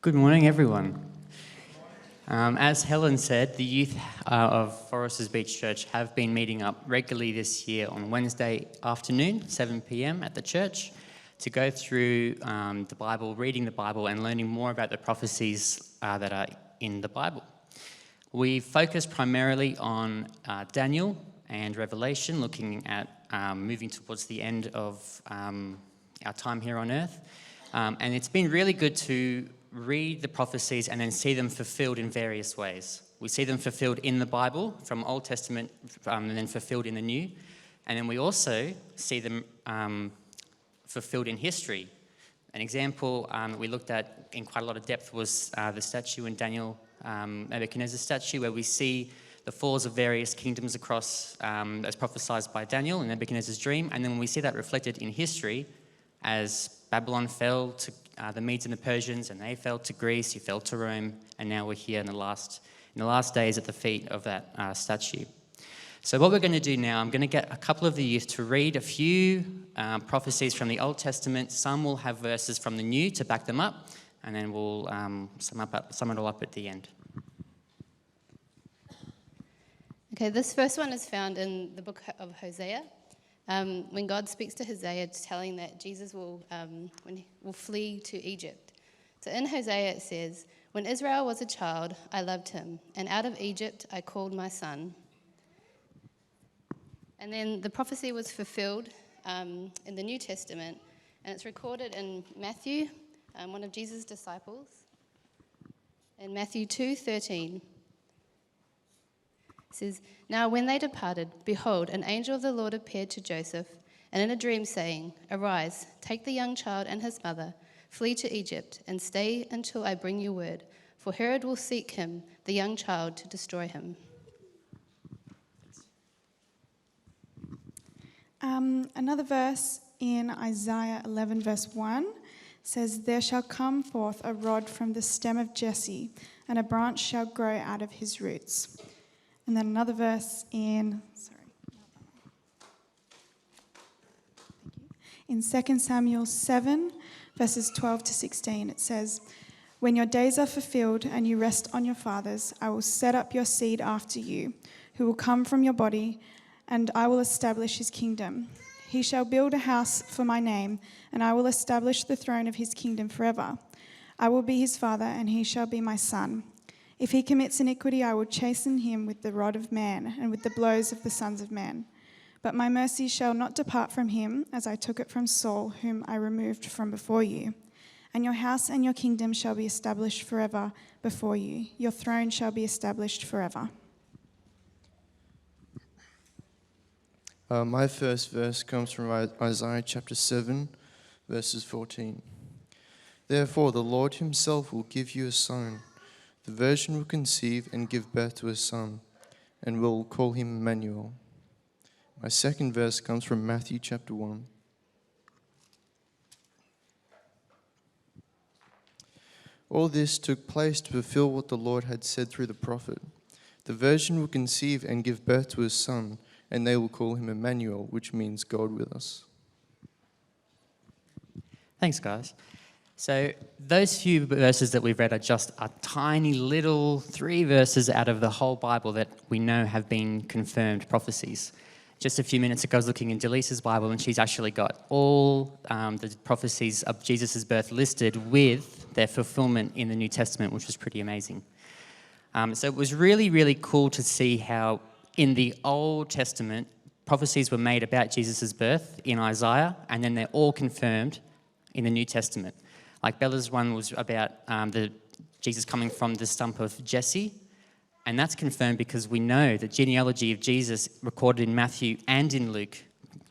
Good morning, everyone. As Helen said, the youth of Foresters Beach Church have been meeting up regularly this year on Wednesday afternoon, 7 p.m. at the church, to go through the Bible, reading the Bible and learning more about the prophecies that are in the Bible. We focus primarily on Daniel and Revelation, looking at moving towards the end of our time here on earth. And it's been really good to read the prophecies and then see them fulfilled in various ways. We see them fulfilled in the Bible, from Old Testament, and then fulfilled in the New. And then we also see them fulfilled in history. An example we looked at in quite a lot of depth was the statue in Daniel, Nebuchadnezzar's statue, where we see the falls of various kingdoms across, as prophesied by Daniel in Nebuchadnezzar's dream. And then we see that reflected in history as Babylon fell to the Medes and the Persians, and they fell to Greece, he fell to Rome, and now we're here in the last days at the feet of that statue. So what we're going to do now, I'm going to get a couple of the youth to read a few prophecies from the Old Testament. Some will have verses from the New to back them up, and then we'll sum it all up at the end. Okay, this first one is found in the book of Hosea. When God speaks to Hosea, telling that Jesus will flee to Egypt. So in Hosea it says, "When Israel was a child, I loved him, and out of Egypt I called my son." And then the prophecy was fulfilled in the New Testament, and it's recorded in Matthew, one of Jesus' disciples, in Matthew 2:13. It says, "Now when they departed, behold, an angel of the Lord appeared to Joseph, and in a dream saying, 'Arise, take the young child and his mother, flee to Egypt, and stay until I bring you word, for Herod will seek him, the young child, to destroy him.'" Another verse in Isaiah 11 verse 1 says, "There shall come forth a rod from the stem of Jesse, and a branch shall grow out of his roots." And then another verse in 2 Samuel 7, verses 12 to 16, it says, "When your days are fulfilled and you rest on your fathers, I will set up your seed after you, who will come from your body, and I will establish his kingdom. He shall build a house for my name, and I will establish the throne of his kingdom forever. I will be his father, and he shall be my son. If he commits iniquity, I will chasten him with the rod of man and with the blows of the sons of men. But my mercy shall not depart from him, as I took it from Saul, whom I removed from before you. And your house and your kingdom shall be established forever before you. Your throne shall be established forever." My first verse comes from Isaiah chapter 7, verses 14. "Therefore the Lord himself will give you a sign. The virgin will conceive and give birth to a son, and will call him Emmanuel." My second verse comes from Matthew chapter 1. "All this took place to fulfill what the Lord had said through the prophet. The virgin will conceive and give birth to a son, and they will call him Emmanuel," which means God with us. Thanks, guys. So those few verses that we've read are just a tiny little 3 verses out of the whole Bible that we know have been confirmed prophecies. Just a few minutes ago, I was looking in Jaleesa's Bible, and she's actually got all the prophecies of Jesus' birth listed with their fulfillment in the New Testament, which was pretty amazing. So it was really, really cool to see how in the Old Testament, prophecies were made about Jesus' birth in Isaiah, and then they're all confirmed in the New Testament. Like Bella's one was about the Jesus coming from the stump of Jesse, and that's confirmed because we know the genealogy of Jesus recorded in Matthew and in Luke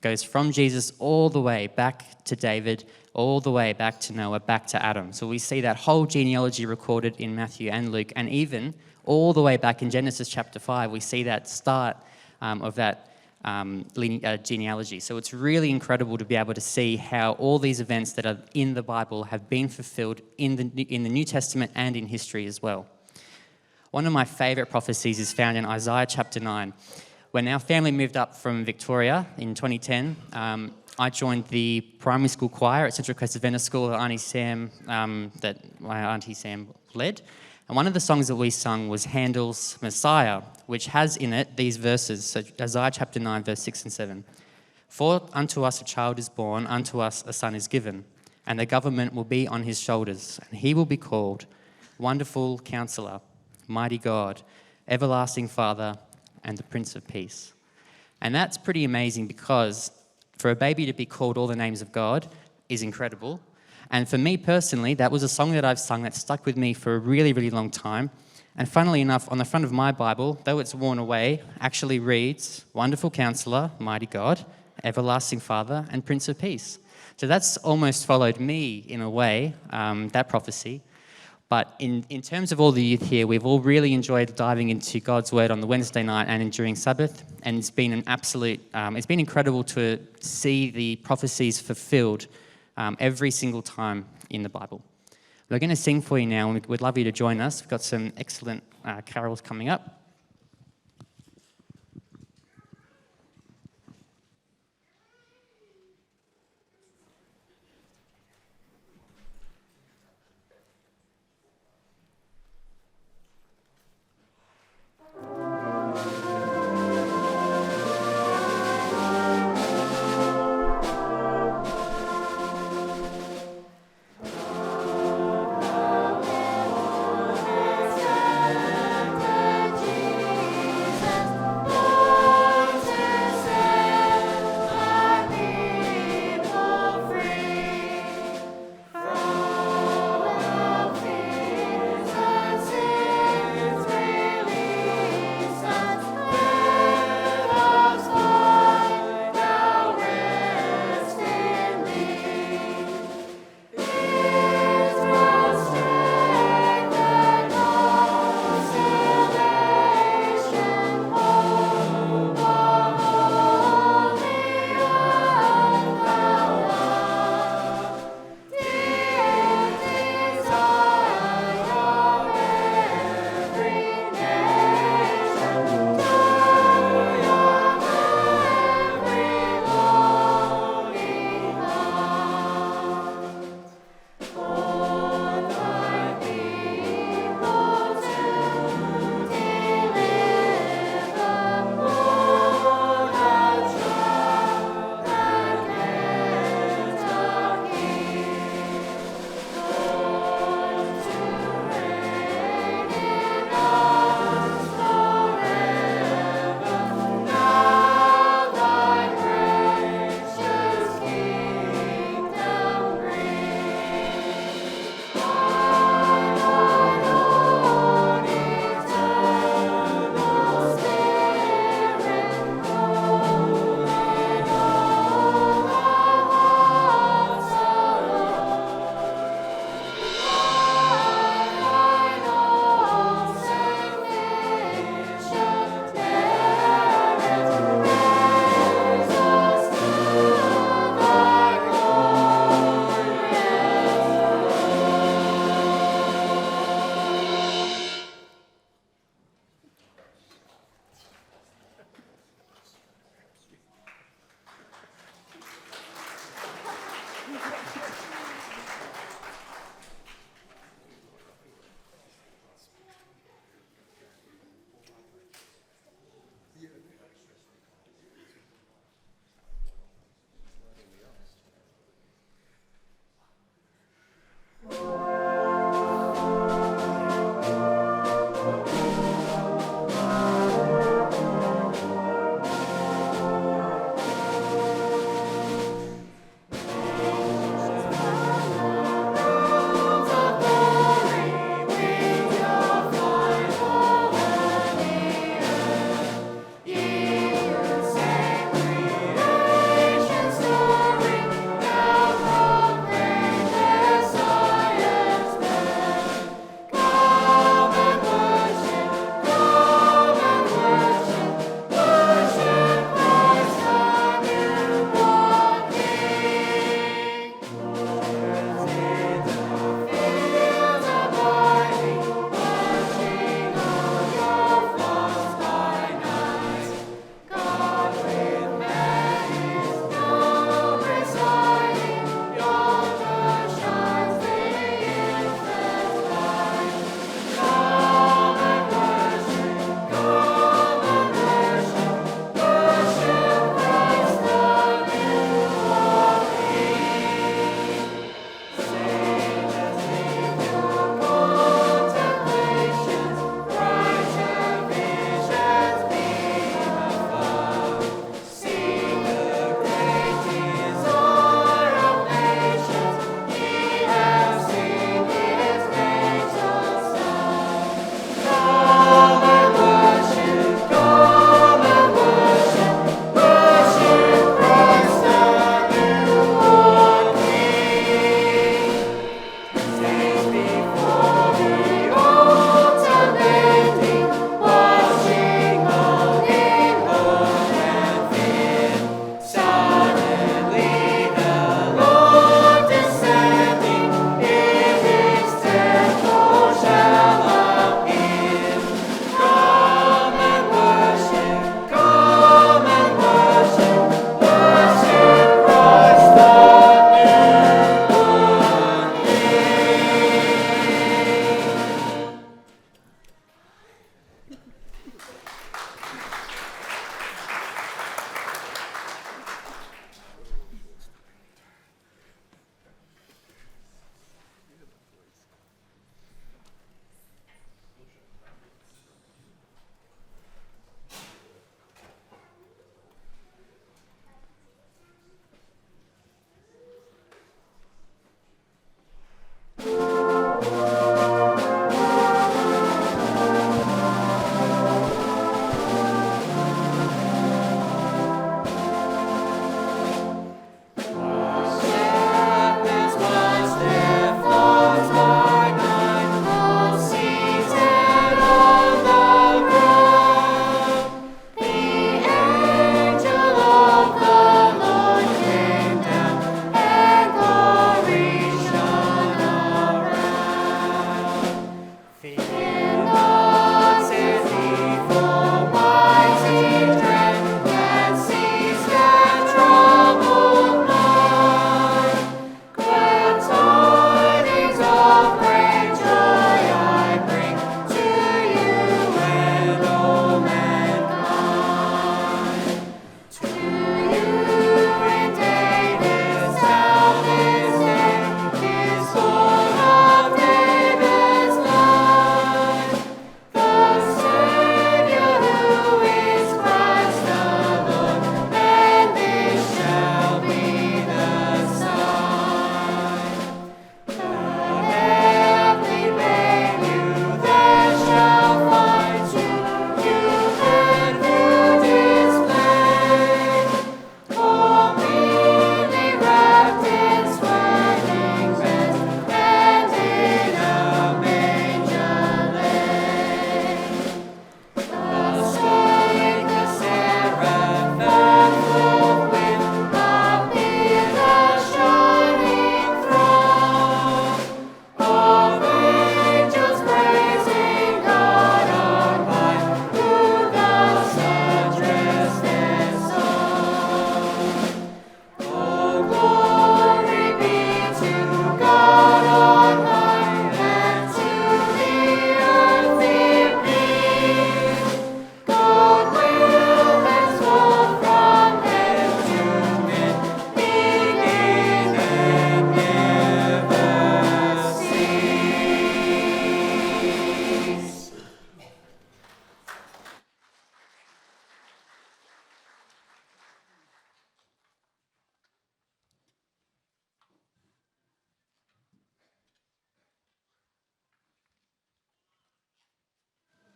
goes from Jesus all the way back to David, all the way back to Noah, back to Adam. So we see that whole genealogy recorded in Matthew and Luke, and even all the way back in Genesis chapter 5, we see that start of that genealogy. So it's really incredible to be able to see how all these events that are in the Bible have been fulfilled in the New Testament and in history as well. One of my favorite prophecies is found in Isaiah chapter 9, When our family moved up from Victoria in 2010, I joined the primary school choir at Central Coast Adventist School that my Auntie Sam led. And one of the songs that we sung was Handel's Messiah, which has in it these verses, so Isaiah chapter 9, verse 6 and 7. For unto us a child is born, unto us a son is given, and the government will be on his shoulders, and he will be called Wonderful Counselor, Mighty God, Everlasting Father, and the Prince of Peace. And that's pretty amazing because for a baby to be called all the names of God is incredible. And for me personally, that was a song that I've sung that stuck with me for a really, really long time. And funnily enough, on the front of my Bible, though it's worn away, actually reads, Wonderful Counselor, Mighty God, Everlasting Father, and Prince of Peace. So that's almost followed me in a way, that prophecy. But in terms of all the youth here, we've all really enjoyed diving into God's Word on the Wednesday night and during Sabbath. And it's been it's been incredible to see the prophecies fulfilled every single time in the Bible. We're going to sing for you now, and we'd love you to join us. We've got some excellent carols coming up.